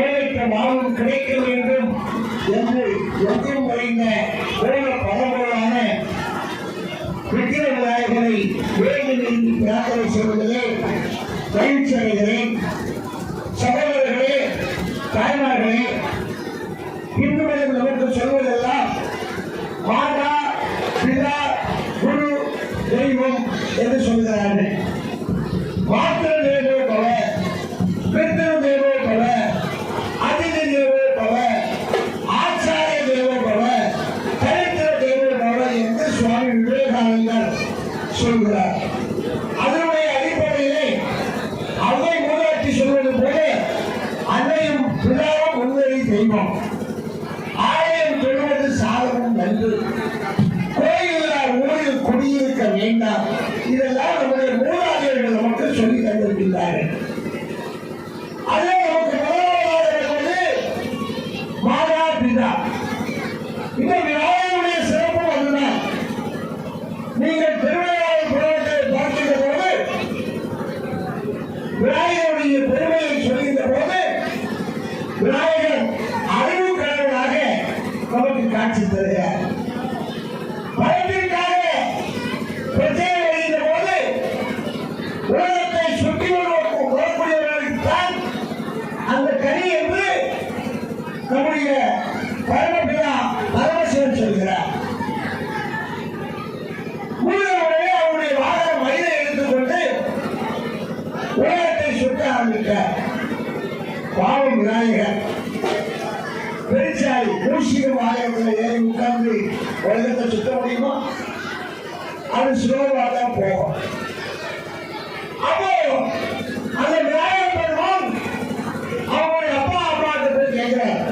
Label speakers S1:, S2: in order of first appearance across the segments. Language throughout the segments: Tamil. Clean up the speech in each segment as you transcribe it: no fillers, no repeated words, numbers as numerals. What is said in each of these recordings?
S1: ஏழைக்கு மாவும் கிடைக்க வேண்டும் என்று எங்கும் வரைந்த பரம்பரையான விக்கிர விநாயகரை வேண்டி பிரார்த்தனை செய்வதிலே மகிழ்ச்சி அடைகிறேன். சகோதரர்களே, தாய்மார்களே, இந்து மதம் நமக்கு சொல்வதெல்லாம் மாதா, பிதா, குரு, தெய்வம் என்று சொல்கிறார்கள். மாத்திர தேவோ பவ, பித்ரு தேவோ பவ, அதிதி தேவோ பவ, ஆச்சாரிய தேவோ பவ, சரித்திர தேவோ பவ என்று சுவாமி விவேகானந்தர் சொல்கிறார். அதனுடைய அடிப்படையிலே அவை மூதாட்டி சொல்வது போல அன்னையும் பிதாவும் முன்னேறி தெய்வம். ஆலயம் தொழுவது சாதமும் நன்று. கோயிலார் ஊரில் குடியிருக்க வேண்டாம். இதெல்லாம் நம்முடைய மூதாதையர்கள் நமக்கு சொல்லி தந்திருக்கின்றார்கள். அதே நமக்கு முதலாவதாக இருப்பது மாதா, பிதா. இந்த விநாயகருடைய சிறப்பு அதுதான். நீங்கள் திருவிழாவில் புறத்தை பார்க்கின்ற போது விநாயகருடைய பெருமையை சொல்கின்ற போது விநாயகர் அறிவு கடவுளாக நமக்கு காட்சி தருகிறார். பயத்திற்காக பிரச்சனை வருகின்ற போது உலகத்தை சுற்றி வரக்கூடியவர்களுக்குத்தான் அந்த கனி என்று நம்முடைய பரமபிதா பரமசிவன் சொல்கிறார். முருகனுடைய அவருடைய வாகன மயிலை எடுத்துக்கொண்டு உலகத்தை சுற்ற ஆரம்பித்தார். பாவம் விநாயகர் பெருச்சாரி மூஷிகம் ஆலயத்தில் ஏறி உட்கார்ந்து உலகத்தை சுத்த முடியுமா? அது ஸ்லோவா தான் போகும். அப்போ அந்த விநாயகர் பெருமான் அவங்களுடைய அப்பா அம்மாட்ட போய் கேட்கிறார்,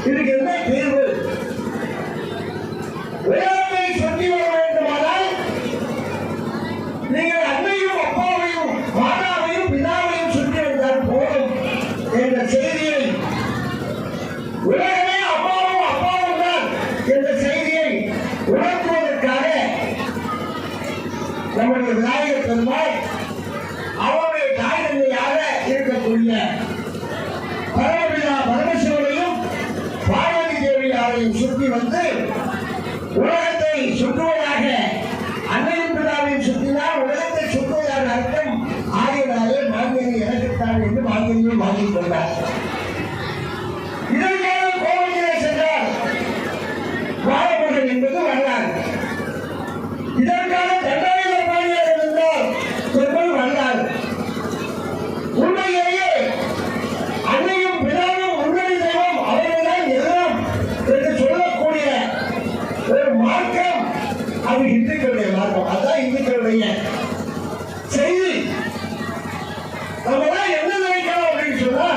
S1: இதுக்கு என்ன தீர்வு? உலகத்தை சுற்றி வர வேண்டுமானால் நீங்கள் அன்னையும் அப்பாவையும் மாதாவையும் பிதாவையும் சுற்றி வந்தால் போதும் என்ற செய்தியை, உலகமே அப்பாவும் அப்பாவும் தான் என்ற செய்தியை உணர்த்துவதற்காக நம்முடைய விநாயகர் பெருமாள் அவருடைய தாய் தந்தையாக இருக்கக்கூடிய பரமபிதா பரமசிவனையும் பார்வதி தேவியாரையும் சுற்றி வந்து உலகத்தை சுற்றுவதாக, அன்னையும் பிதாவையும் சுற்றினால் உலகத்தை சுற்றுவதாக அர்த்தம் ஆகியதாலே மாங்கனி எனக்குத்தான் என்று மாங்கனியை வாங்கிக் கொண்டார். இதற்காக கோவிலே சென்றார் வாழமுடன் என்பது வரலாறு. இதற்காக தண்டாயுதபாணியாக இருந்தார் என்பது வரலாறு. உண்மையிலேயே அன்னையும் பிதாவும் முன்னணி தெய்வம் அவர்கள்தான் எல்லாம் என்று சொல்லக்கூடிய ஒரு மார்க்கம் அது இந்துக்களுடைய மார்க்கம். அதுதான் இந்துக்களுடைய செய்தி. நம்ம என்ன நினைக்கிறோம் அப்படின்னு சொன்னா,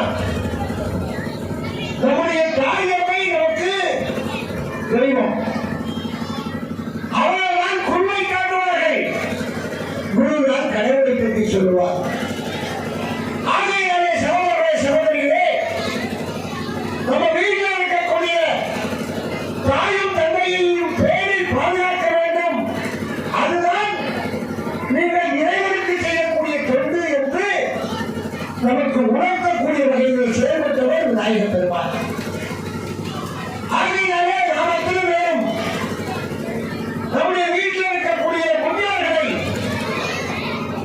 S1: நம்முடைய தாயமை நமக்கு தெய்வம். அவர்கள்தான் குருவை காட்டுவார்கள். குருதான் கடவுளை பற்றி சொல்லுவார். ஆகையாலே சகோதரர்களே, சகோதரிகளே, நம்ம வீட்டில் இருக்கக்கூடிய தாயும் தந்தையையும் பேரை பாதுகாக்க வேண்டும். அதுதான் நீங்கள் இறைவனுக்கு செய்யக்கூடிய தொண்டு என்று நமக்கு உணர்த்தக்கூடிய வகையில் செயல்பட்டவர் விநாயகர் பெருமாள். ஆகையாலே நாம் அத்தனை பேரும் நம்முடைய வீட்டில் இருக்கக்கூடிய முன்னோர்களை,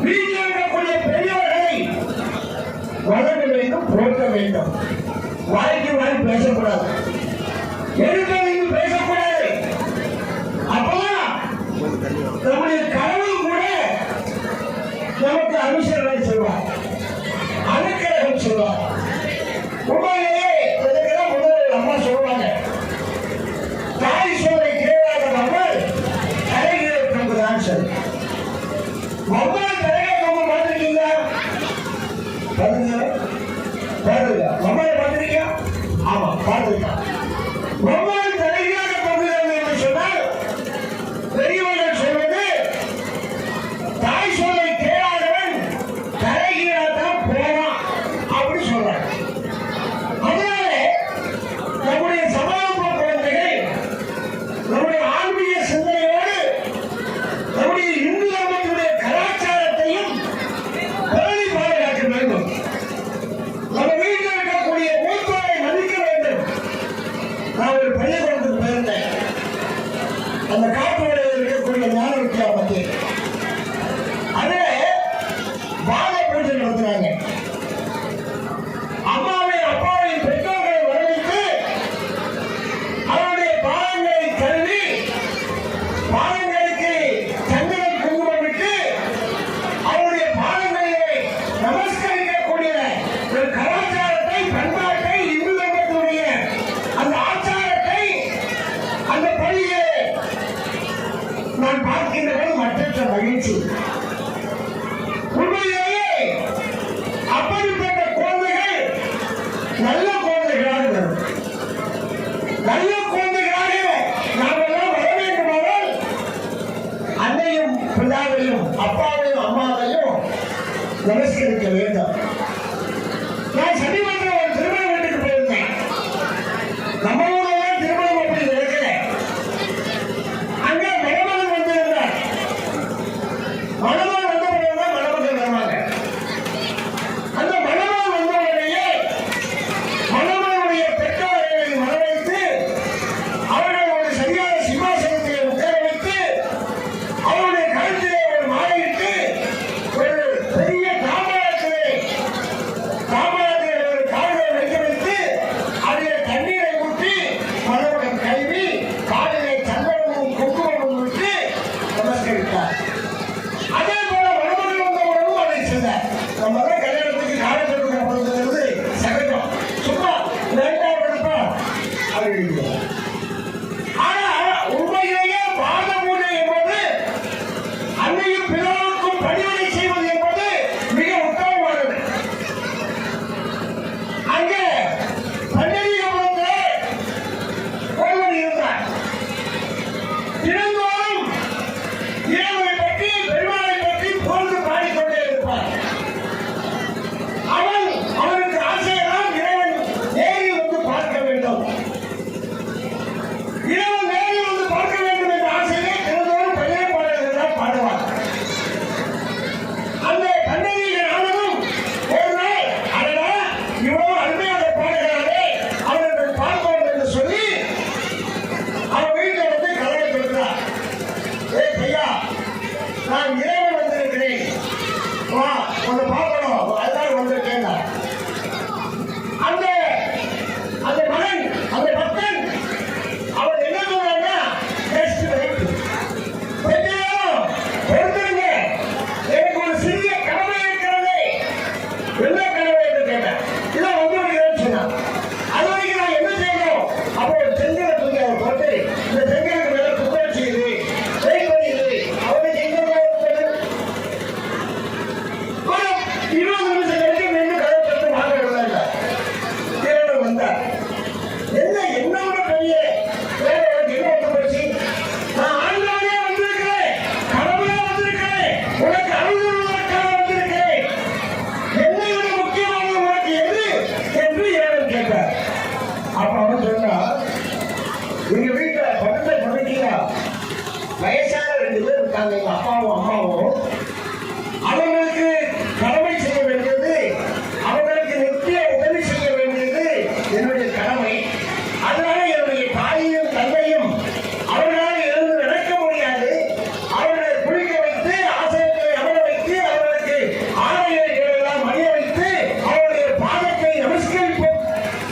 S1: வீட்டில் இருக்கக்கூடிய பெரியவர்களை வளர்க்க வேண்டும், போற்ற வேண்டும். வாய்க்கு வாய் பேசக்கூடாது, எடுத்து பேசக்கூடாது. அப்பதான் நம்முடைய கடவுள் கூட நமக்கு அனுசரணை செய்வார், அனுக்கிரகம் செய்வார். உண்மையிலேயே இதுக்கெல்லாம் முதல் அம்மா சொல்லுவாங்க, தாய் சொல்லை கேளாத நம்மள் தலைகளை கொண்டுதான் சரி. மம்மாள் தலையை கொண்டு பார்த்துருக்கீங்களா? பாருங்க, மம்மாளை பார்த்துருக்கீங்க? ஆமா, பார்த்துருக்கா. மம்மாள் தலையாக கொண்டுகிறது என்று சொன்னால் பெரியவர்கள் சொல்வது, தாய் சொல்லை கேளாதவன் தலைகீழாதான் போவான் அப்படி சொல்றாங்க. அதனால நம்முடைய சமூக குழந்தைகள் நம்முடைய ஆன்மீக சிந்தனையோடு நம்முடைய இந்து தர்மத்தினுடைய கலாச்சாரத்தையும் பேணி பாதுகாக்க வேண்டும். நம்ம வீடு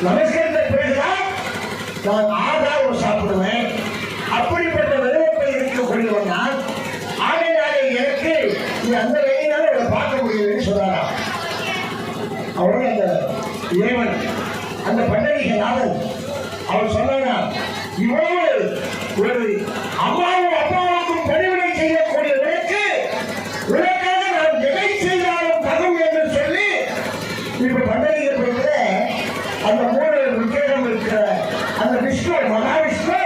S1: நமஸ்கரித்த பிறகுதான் நான் ஆகாரம் சாப்பிடுவேன். அப்படிப்பட்ட விருப்பத்தை இருக்கக்கூடியவன் நான். ஆகையாலே எனக்கு நீ அந்த வேலையினால அவரை பார்க்க முடியும்னு சொன்னாராம். அவரோட அந்த இறைவன், அந்த பண்டரிகநாதன் அவர் சொன்னா, இவ்வளவு ஒரு அம்மாவும் அப்பாவுக்கும் பணிவிடை செய்யக்கூடியவருக்கு உனக்காக நான் எதை செய்தாலும் தகும் என்று சொல்லி இப்ப பண்டரிகப்படுகிற அந்த மூணு விக்கிரகம் இருக்கிற அந்த விஷ்ணு, மகாவிஷ்ணு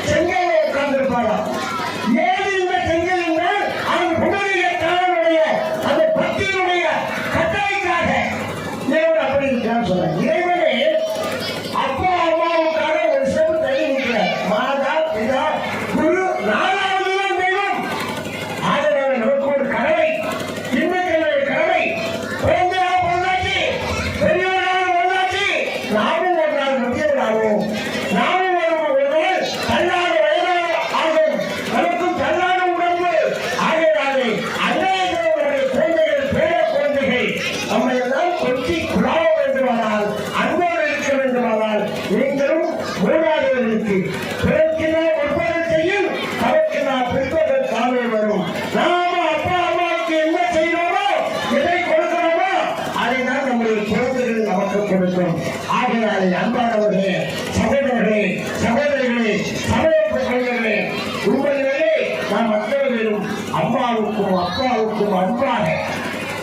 S1: செங்கலை உட்கார்ந்திருப்பாராம். ஏது இந்த செங்கல் என்றால் அந்த புண்டரீகக்காரனுடைய அந்த பக்தியினுடைய கட்டளைக்காக இறைவன் அப்படி இருக்கான்னு சொன்னார். இறைவனே அப்பா அம்மாவுக்காக ஒரு செப்பு தள்ளி நிற்கிறார். மாதா பிதா குரு நாலாவதுதான் தெய்வம். ஆதரவு நமக்கு ஒரு கடமை, இன்னைக்கு கடமை. குழந்தையாக பொருளாச்சு, பெரியவராக பொருளாச்சு, நாமும் ஒரு நாள் முக்கியவராகும். நாமும் ஒரு நாள் தள்ளாத வயதாக ஆகும். நமக்கும் தள்ளாத உடம்பு. ஆகையாலே அன்னையர்களுடைய குழந்தைகள், பேர குழந்தைகள் நம்மை எல்லாம் கொட்டி குழாவ வேண்டுமானால், அன்போடு இருக்க வேண்டுமானால், நீங்களும் மூணாதவர்களுக்கு பிறக்கினால் உற்பதம் செய்யும், தவக்கினால் பிற்பதற்கு காலை வரும். நாம அப்பா அம்மாவுக்கு என்ன செய்யணுமோ, எதை கொடுக்கணுமோ, அதை தான் நம்முடைய குழந்தைகள் நமக்கு கொடுக்கும். ஆகையாலே அன்பானவர்களே, சகோதரர்களே, சகோதரிகளே, சமயப்பு கொள்கைகளே, உண்மையிலே நாம் மற்றவர்களும் அம்மாவுக்கும் அப்பாவுக்கும் அன்பாக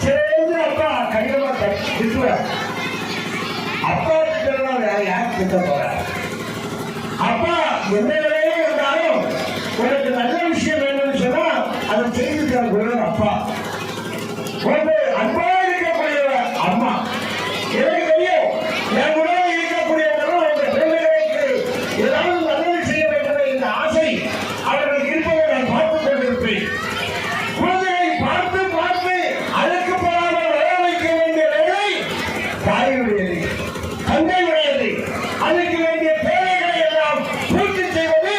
S1: சேர்ந்து அப்பா கடினமா திட்டுவார். அப்பா திட்டலாம் வேற யார் திட்ட போறார்? அப்பா எந்த நிலையிலே இருந்தாலும் உனக்கு நல்ல விஷயம் வேணும்னு சொன்னா அதை செய்து அப்பா. ஒரு அன்பா இருக்கக்கூடிய அம்மா எனக்கு தெரியும். என் உடனே இருக்கக்கூடியவர்களும் அவங்க பிள்ளைகளுக்கு ஏதாவது நல்லது செய்ய வேண்டும் என்ற ஆசை அவர்கள் இருப்பதை நான் பார்த்துக் கொண்டிருப்பேன். குழந்தையை பார்த்து பார்த்து அதற்கு போகாமல் வர வைக்க வேண்டிய வேலை தாயுடையது, தந்தையுடையது. அதற்கு வேண்டிய தேவைகளை எல்லாம் பூர்த்தி செய்வது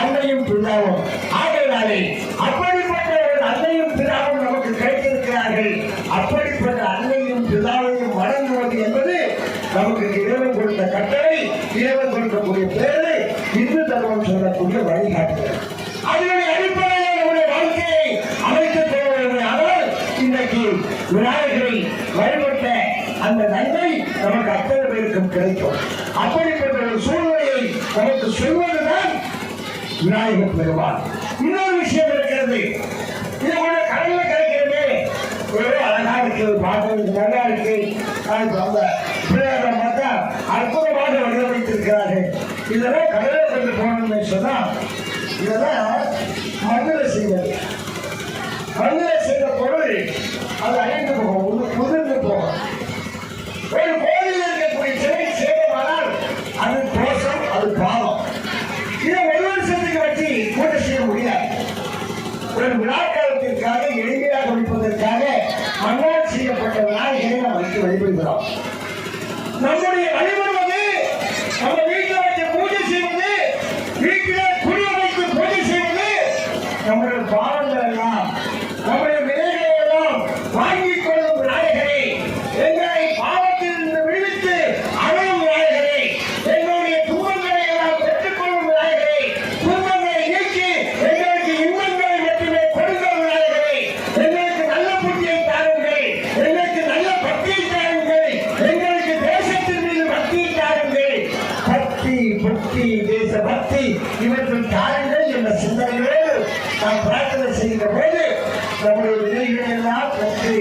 S1: அன்னையும் பிதாவும். ஆகையாலே அப்படிப்பட்ட ஒரு அன்னையும் பிதாவும் நமக்கு கிடைத்திருக்கிறார்கள். அப்படிப்பட்ட அன்னையும் பிதாவையும் வணங்குவது என்பது நமக்கு இறைவன் கொடுத்த கட்டளை, இறைவன் கொடுக்கக்கூடிய பேரை இந்து தர்மம் சொல்லக்கூடிய வழிகாட்டுகிறது. அதனுடைய அடிப்படையில் நம்முடைய வாழ்க்கையை அமைத்துக் கொள்வது. ஆனால் இன்றைக்கு விநாயகரை வழிபட்ட அந்த நன்மை நமக்கு அத்தனை பேருக்கும் கிடைக்கும். அப்படிப்பட்ட ஒரு சூழ்நிலையை நமக்கு சொல்வதுதான் விநாயகர் பெருமாள். இன்னொரு விஷயம் இருக்கிறது. இது கூட கடல்ல கிடைக்கிறது. ஒரு அழகா இருக்கு, பார்க்கறதுக்கு நல்லா இருக்கு. அந்த பிள்ளையாரை பார்த்தா அற்புதமாக வடிவமைத்திருக்கிறார்கள். இதெல்லாம் கடலை கொண்டு போகணும்னு சொன்னா இதெல்லாம் மண்ணில செய்வது. மண்ணில செய்த பொருள் அது அழிந்து போகும், புதிர்ந்து போகும். ஒரு கோயிலில் இருக்கக்கூடிய சிலை சேதமானால் அது தோஷம், அது பாவம். இதை ஒரு வருஷத்துக்கு வச்சு கூட செய்ய முடியாது. ஒரு விழா காலத்திற்காக எளிமையாக முடிப்பதற்காக மண்ணால் செய்யப்பட்ட விநாயகரை நாம் வைத்து வழிபடுகிறோம். நம்முடைய வழிபடுவது, நம்ம வீட்டில் வைத்து பூஜை செய்வது, வீட்டில் குடி வைத்து பூஜை செய்வது, நம்முடைய பாவங்கள் எல்லாம், நம்முடைய விலைகளை எல்லாம் வாங்கிக் கொள்ளும் விநாயகரை, எங்களை பாவத்திலிருந்து விடுவித்து அழும் விநாயகரை, எங்களுடைய துன்பங்களை எல்லாம் பெற்றுக்கொள்ளும் விநாயகரை, துன்பங்களை நீக்கி எங்களுக்கு இன்பங்களை மட்டுமே கொடுக்கும் விநாயகரை, எங்களுக்கு நல்ல புத்தியை தாருங்கள், எங்களுக்கு நல்ல பக்தியை தாருங்கள், எங்களுக்கு தேசத்தின் மீது பக்தியை தாருங்கள். பக்தி, புத்தி, தேச பக்தி இவற்றில் தாருங்கள் என்ற சிந்தனையோடு நாம் பிரார்த்தனை செய்கிற போது நம்முடைய வினைகளை எல்லாம் பற்றி,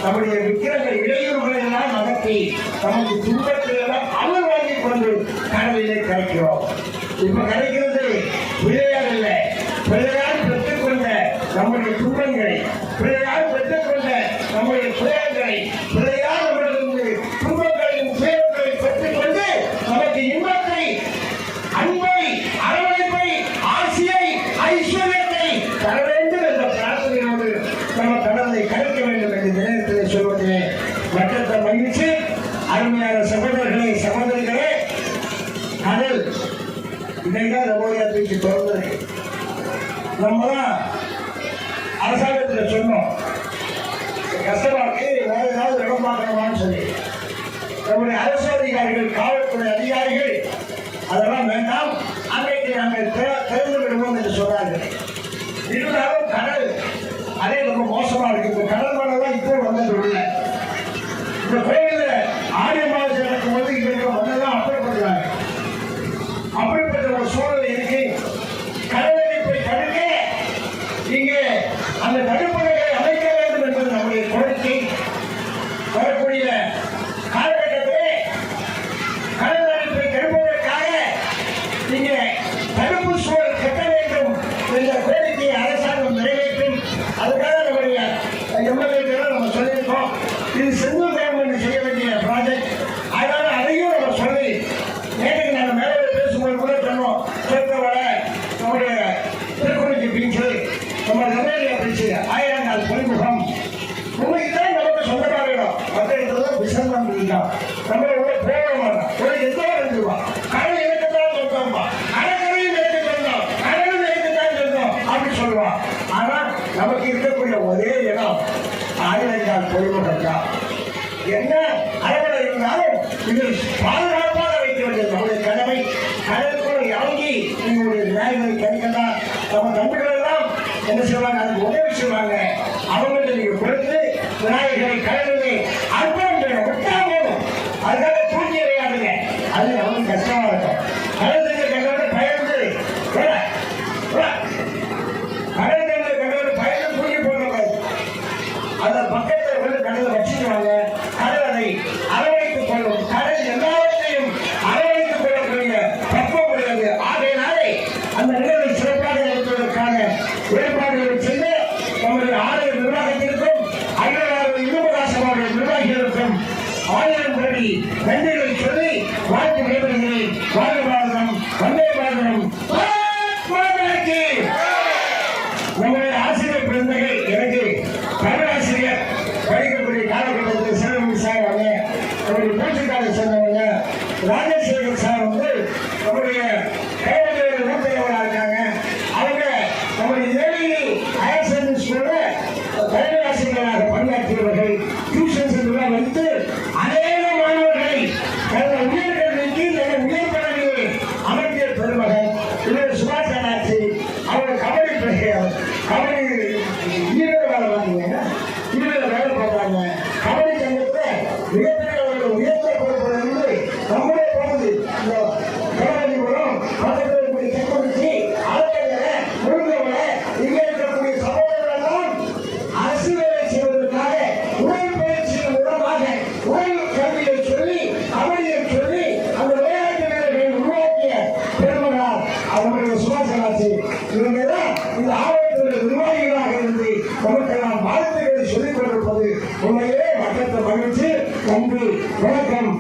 S1: நம்முடைய விக்கிரங்கள் இடையூறுகளை எல்லாம் அகற்றி, நமக்கு துன்பத்தை எல்லாம் அமல் வாங்கிக் கொண்டு கடலிலே கிடைக்கிறோம். இப்ப கிடைக்கிறது பிள்ளையார் இல்லை, பிள்ளையார் பெற்றுக்கொண்ட நம்முடைய துன்பங்களை, பிள்ளையார் பெற்றுக்கொண்ட நம்முடைய துயரங்களை, பிள்ளையார் நம்மளுக்கு துன்பங்களையும் துயரங்களை பெற்றுக்கொண்டு நமக்கு இன்பத்தை, அன்பை, அரவணைப்பை, ஆசையை, ஐஸ்வர்யத்தை தர வேண்டும் என்ற பிரார்த்தனையோடு நம்ம கடலை கடக்க வேண்டும் என்று நேரத்தில் சொல்வதே மற்ற மகிழ்ச்சி. அருமையான சகோதரர்களே, சகோதரிகளே, கடல் இதைதான் ரமோடியா தூக்கி தொடர்ந்தது. நம்ம தான் அரசாங்கத்தில் சொன்னோம், கஷ்டமாக்கு வேற ஏதாவது இடம் பார்க்கணுமான்னு சொல்லி. நம்முடைய அரசு அதிகாரிகள், காவல்துறை அதிகாரிகள் அதெல்லாம் வேண்டாம், அன்றைக்கு நாங்கள் திறந்து விடுவோம் என்று சொன்னார்கள். இருந்தாலும் கடல் அதே ரொம்ப மோசமா இருக்கு. இந்த கடல் மணலாம் இப்போ வந்தது இல்லை. இந்த கோயில ஆடி மாதம் நடக்கும் போது இங்க மண்ணெல்லாம் அப்புறப்படுறாங்க. அப்படிப்பட்ட ஒரு சூழல் இருக்கு. கடலடிப்பை தடுக்க இங்கே அந்த தடுப்பணைகளை அமைக்க வேண்டும் என்பது நம்முடைய கோரிக்கை. வரக்கூடிய காலகட்டத்திலே கடல் அடிப்பை தடுப்பதற்காக இங்கே தடுப்பு சூழல் கட்ட வேண்டும் என்ற கோரிக்கையை அரசாங்கம் நிறைவேற்றும். அதுக்காக நம்முடைய எம்எல்ஏக்களை நம்ம சொல்லியிருக்கோம். இது செந்தில் கவர்மெண்ட் செய்ய வேண்டிய ப்ராஜெக்ட். அதனால அதையும் நம்ம சொல்லி நேற்று நாங்கள் மேலே பேசும்போது கூட சொன்னோம். சேர்த்தவரை நம்முடைய திருக்குறிச்சி பீச்சு, நம்ம நெல்லையா பீச்சு, 1000 நாள் துறைமுகம் உண்மைக்குதான் நமக்கு சொந்தமாக இடம். மற்ற இடத்துல விசந்தம் இருந்தான் நம்ம உள்ள போக மாட்டோம். ஒரு எந்த இருந்துருவா கடல் எனக்குத்தான் சொந்தம்பா, கடற்கரையும் எனக்கு சொந்தம், கடலும் எனக்குத்தான் சொந்தம் அப்படி சொல்லுவான். ஆனா நமக்கு இருக்கக்கூடிய ஒரே இடம் 1000 நாள் துறைமுகம் தான். என்ன அளவில் இருந்தாலும் இது பாதுகாப்பாக வைக்க வேண்டியது நம்முடைய கடமை. கடலுக்குள்ள இறங்கி எங்களுடைய நியாயங்களை கணிக்கலாம். நம்ம நண்பர்கள் எல்லாம் என்ன செய்வாங்க, அதுக்கு உதவி செய்வாங்க. அவங்கள்ட்ட நீங்க கொடுத்து விநாயகரை கடலிலே அர்ப்பணம் விட்டா போதும். அதுக்காக தூக்கி எறியாதுங்க. அது நமக்கு கஷ்டமா இருக்கும். கடல் தண்ணி கண்டோட பயந்து கடல் தண்ணி கண்டோட பயந்து தூக்கி போடுறது. அந்த பக்கத்தை வந்து கடலை வச்சுக்குவாங்க. கடல் அதை அரவணைத்துக் கொள்ளும். கடல் எல்லாவற்றையும் அரவணைத்துக் கொள்ளக்கூடிய பக்குவம் உள்ளது. ஆகையினாலே அந்த நிலையை சிறப்பாக நடத்துவதற்கான ஏற்பாடுகளை செய்து நம்முடைய ஆலய நிர்வாகத்திற்கும் அயலாளர் இன்பராசனுடைய நிர்வாகிகளுக்கும் 1000 கோடி நன்றிகளை சொல்லி வாழ்த்து விடைபெறுகிறேன். வாழ்க பாரதம், வந்தே பாரதம். நம்முடைய ஆசிரியர் பிறந்தகள் எனக்கு தமிழாசிரியர் படிக்கக்கூடிய காலகட்டத்தில் சிறப்பு சார் அவங்க, நம்முடைய பூச்சிக்காலை சேர்ந்தவங்க ராஜசேகர் சார் வந்து நம்முடைய கைவர்கள் மூத்தவர்களாக இருக்காங்க. அவங்க நம்முடைய ஏழை ஹையர் செகண்டரி ஸ்கூல்ல தமிழாசிரியர்களாக பணியாற்றியவர்கள். டியூஷன் சென்டர்லாம் வைத்து அநேக மாணவர்களை உயர்கல்விக்கு உயர் பதவியை அமைக்கிய பெருமகன் இவர் சுபாஷ் சந்திரபோஸ். அவங்க கபடி பிளேயர், கபடி வீரர் வேலை பார்த்தீங்கன்னா வீரர் வேலை பார்த்தாங்க. கபடி சங்கத்தை மிகப்பெரிய உயர்த்த பொறுப்பிலிருந்து நம்மளே போகுது. இந்த கபடிபுரம் பக்கத்தில் இருக்கக்கூடிய தெற்குறிச்சி, ஆலக்கரை, முருங்கவரை இங்கே இருக்கக்கூடிய சகோதரர்களெல்லாம் அரசு வேலை செய்வதற்காக உடல் பயிற்சியின் மூலமாக உடல் கல்வியை சொல்லி கபடியை சொல்லி அந்த விளையாட்டு வீரர்களை உருவாக்கிய பெருமகனார் அவருடைய சுபாஷ் சந்திரபோஸ். இவங்கதான் இந்த ஆலயத்துடைய நிர்வாகிகளாக இருந்து நமக்கெல்லாம் வாழ்த்துக்களை சொல்லிக் கொண்டிருப்பது உண்மையிலே மக்களுக்கு மகிழ்ச்சி. நன்றி, வணக்கம்.